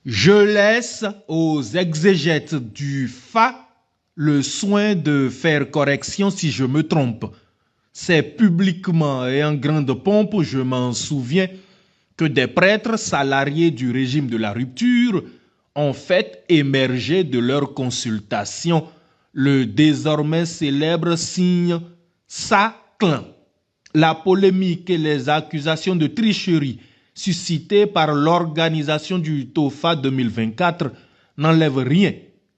Je laisse aux exégètes du Fa le soin de faire correction si je me trompe. C'est publiquement et en grande pompe, je m'en souviens, que des prêtres salariés du régime de la rupture ont fait émerger de leur consultation le désormais célèbre signe Sa-Clin. La polémique et les accusations de tricherie suscitées par l'organisation du TOFA 2024 n'enlèvent rien,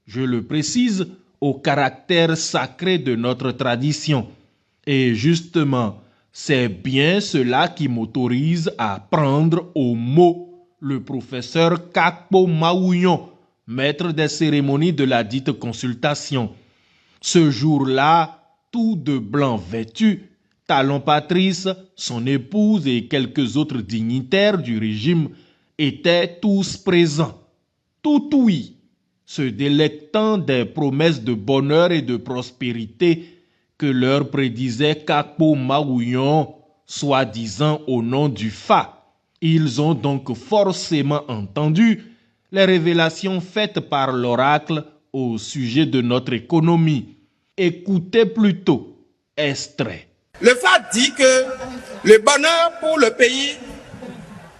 je le précise, au caractère sacré de notre tradition. Et justement, c'est bien cela qui m'autorise à prendre au mot le professeur Kakpo Maouyon, maître des cérémonies de la dite consultation. Ce jour-là, tout de blanc vêtu, Talon Patrice, son épouse et quelques autres dignitaires du régime étaient tous présents. Tout oui, se délectant des promesses de bonheur et de prospérité que leur prédisait Kakpo Maouyon, soi-disant au nom du Fa. Ils ont donc forcément entendu les révélations faites par l'oracle au sujet de notre économie. Écoutez plutôt, extrait. Le Fa dit que le bonheur pour le pays,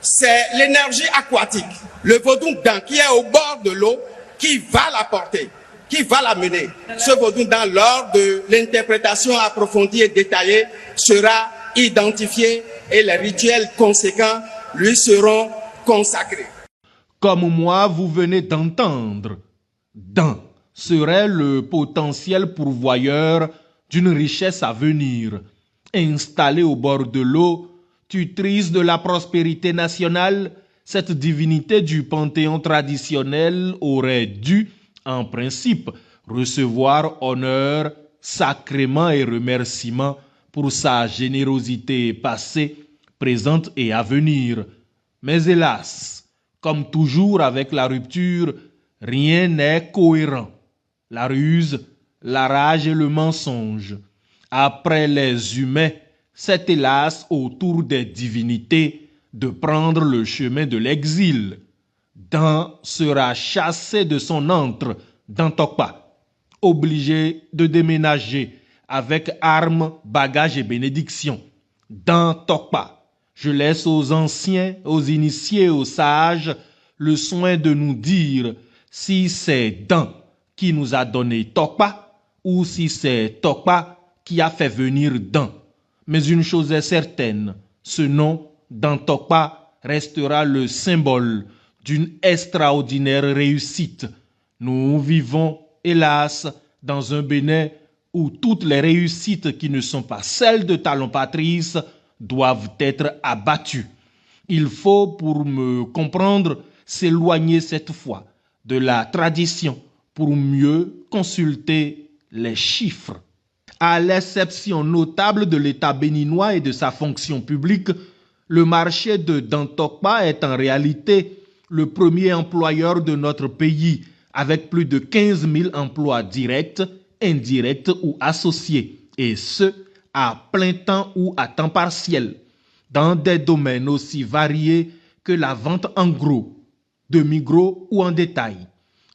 c'est l'énergie aquatique, le vaudou-dan qui est au bord de l'eau, qui va la porter, qui va la mener. Ce vaudou-dan, lors de l'interprétation approfondie et détaillée, sera identifié et les rituels conséquents lui seront consacrés. Comme moi, vous venez d'entendre, Dan serait le potentiel pourvoyeur d'une richesse à venir. Installée au bord de l'eau, tutrice de la prospérité nationale, cette divinité du panthéon traditionnel aurait dû, en principe, recevoir honneur, sacrement et remerciements pour sa générosité passée, présente et à venir. Mais hélas, comme toujours avec la rupture, rien n'est cohérent. La ruse, la rage et le mensonge. Après les humains, c'est hélas au tour des divinités de prendre le chemin de l'exil. Dan sera chassé de son antre d'Antokpa, obligé de déménager avec armes, bagages et bénédictions. D'Antokpa, je laisse aux anciens, aux initiés, aux sages le soin de nous dire si c'est Dan qui nous a donné Tokpa ou si c'est Tokpa qui a fait venir Dan. Mais une chose est certaine, ce nom, d'Antokpa, restera le symbole d'une extraordinaire réussite. Nous vivons, hélas, dans un Bénin où toutes les réussites qui ne sont pas celles de Talon Patrice doivent être abattues. Il faut, pour me comprendre, s'éloigner cette fois de la tradition pour mieux consulter les chiffres. À l'exception notable de l'État béninois et de sa fonction publique, le marché de Dantokpa est en réalité le premier employeur de notre pays, avec plus de 15 000 emplois directs, indirects ou associés, et ce, à plein temps ou à temps partiel, dans des domaines aussi variés que la vente en gros, demi-gros ou en détail,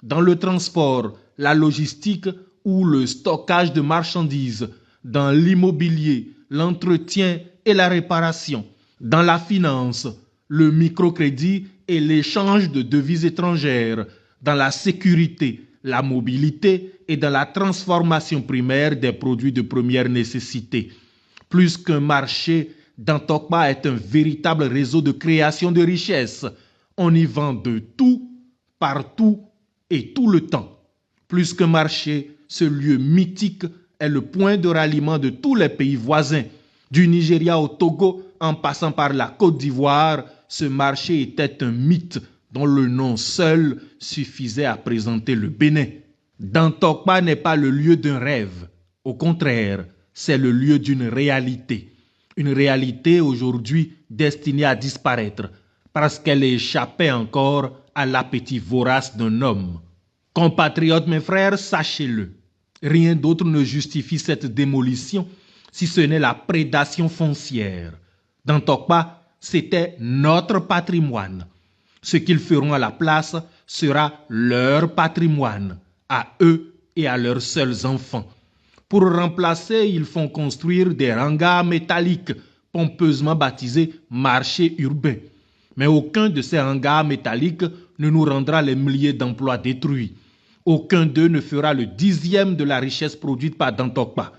dans le transport, la logistique ou le stockage de marchandises, dans l'immobilier, l'entretien et la réparation, dans la finance, le microcrédit et l'échange de devises étrangères, dans la sécurité, la mobilité et dans la transformation primaire des produits de première nécessité. Plus qu'un marché, Dantokpa est un véritable réseau de création de richesses. On y vend de tout, partout et tout le temps. Plus qu'un marché, ce lieu mythique est le point de ralliement de tous les pays voisins. Du Nigeria au Togo, en passant par la Côte d'Ivoire, ce marché était un mythe dont le nom seul suffisait à présenter le Bénin. Dantokpa n'est pas le lieu d'un rêve. Au contraire, c'est le lieu d'une réalité. Une réalité aujourd'hui destinée à disparaître parce qu'elle échappait encore à l'appétit vorace d'un homme. Compatriotes, mes frères, sachez-le. Rien d'autre ne justifie cette démolition si ce n'est la prédation foncière. Dans Tokpa, c'était notre patrimoine. Ce qu'ils feront à la place sera leur patrimoine, à eux et à leurs seuls enfants. Pour remplacer, ils font construire des hangars métalliques, pompeusement baptisés marchés urbains. Mais aucun de ces hangars métalliques ne nous rendra les milliers d'emplois détruits. Aucun d'eux ne fera le 10e de la richesse produite par Dantokpa.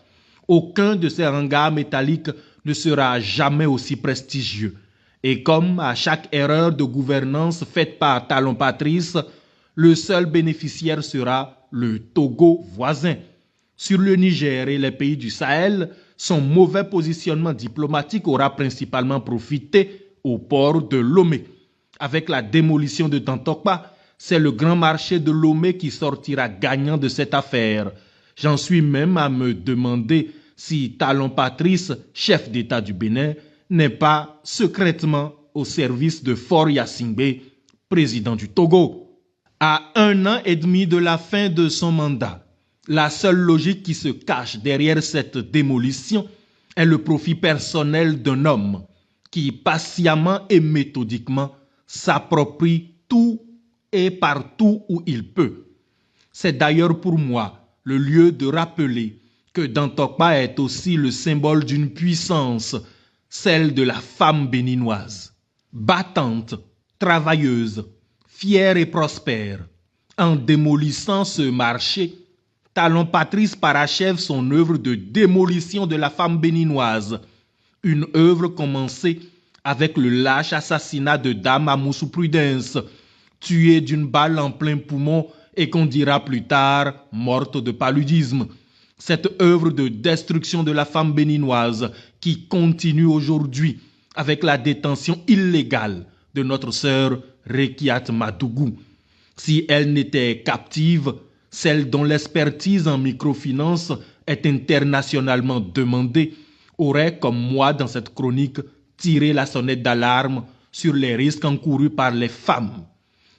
Aucun de ces hangars métalliques ne sera jamais aussi prestigieux. Et comme à chaque erreur de gouvernance faite par Talon Patrice, le seul bénéficiaire sera le Togo voisin. Sur le Niger et les pays du Sahel, son mauvais positionnement diplomatique aura principalement profité au port de Lomé. Avec la démolition de Dantokpa, c'est le grand marché de Lomé qui sortira gagnant de cette affaire. J'en suis même à me demander si Talon Patrice, chef d'État du Bénin, n'est pas secrètement au service de Faure Gnassingbé, président du Togo. À 1 an et demi de la fin de son mandat, la seule logique qui se cache derrière cette démolition est le profit personnel d'un homme qui patiemment et méthodiquement s'approprie tout et partout où il peut. C'est d'ailleurs pour moi le lieu de rappeler que Dantokpa est aussi le symbole d'une puissance, celle de la femme béninoise, battante, travailleuse, fière et prospère. En démolissant ce marché, Talon Patrice parachève son œuvre de démolition de la femme béninoise, une œuvre commencée avec le lâche assassinat de Dame Amoussou Prudence, tuée d'une balle en plein poumon et qu'on dira plus tard morte de paludisme. Cette œuvre de destruction de la femme béninoise qui continue aujourd'hui avec la détention illégale de notre sœur Rekiat Madougou. Si elle n'était captive, celle dont l'expertise en microfinance est internationalement demandée, aurait, comme moi dans cette chronique, tiré la sonnette d'alarme sur les risques encourus par les femmes.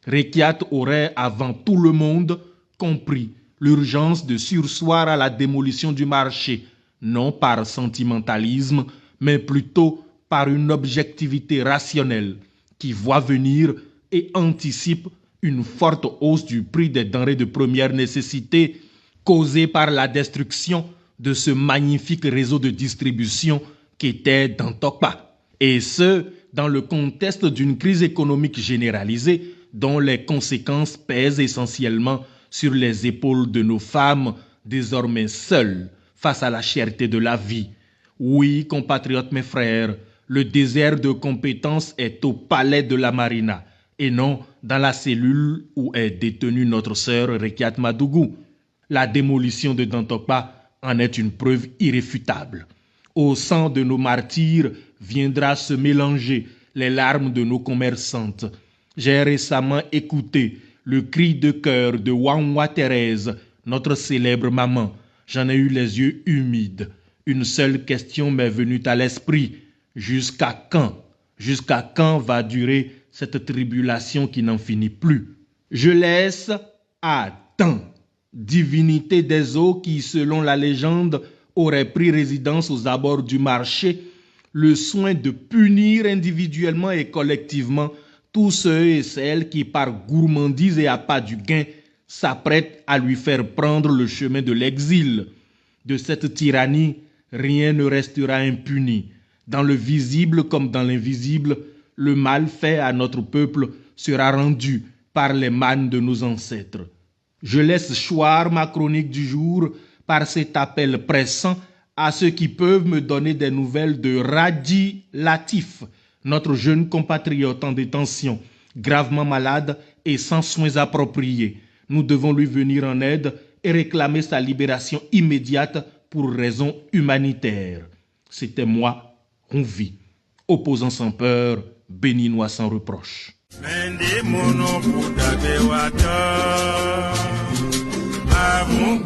Rekiat aurait, avant tout le monde, compris l'urgence de surseoir à la démolition du marché, non par sentimentalisme, mais plutôt par une objectivité rationnelle qui voit venir et anticipe une forte hausse du prix des denrées de première nécessité causée par la destruction de ce magnifique réseau de distribution qu'était Dantokpa. Et ce, dans le contexte d'une crise économique généralisée dont les conséquences pèsent essentiellement sur les épaules de nos femmes, désormais seules face à la cherté de la vie. Oui, compatriotes mes frères, le désert de compétences est au palais de la Marina et non dans la cellule où est détenue notre sœur Rekiat Madougou. La démolition de Dantokpa en est une preuve irréfutable. Au sang de nos martyrs viendra se mélanger les larmes de nos commerçantes. J'ai récemment écouté le cri de cœur de Wanwa Thérèse, notre célèbre maman. J'en ai eu les yeux humides. Une seule question m'est venue à l'esprit. Jusqu'à quand? Jusqu'à quand va durer cette tribulation qui n'en finit plus? Je laisse à temps, divinité des eaux qui, selon la légende, aurait pris résidence aux abords du marché, le soin de punir individuellement et collectivement tous ceux et celles qui, par gourmandise et appât du gain, s'apprêtent à lui faire prendre le chemin de l'exil. De cette tyrannie, rien ne restera impuni. Dans le visible comme dans l'invisible, le mal fait à notre peuple sera rendu par les mânes de nos ancêtres. Je laisse choir ma chronique du jour par cet appel pressant à ceux qui peuvent me donner des nouvelles de Radi Latif, notre jeune compatriote en détention, gravement malade et sans soins appropriés. Nous devons lui venir en aide et réclamer sa libération immédiate pour raisons humanitaires. C'était moi, Ronvi, opposant sans peur, béninois sans reproche. Amu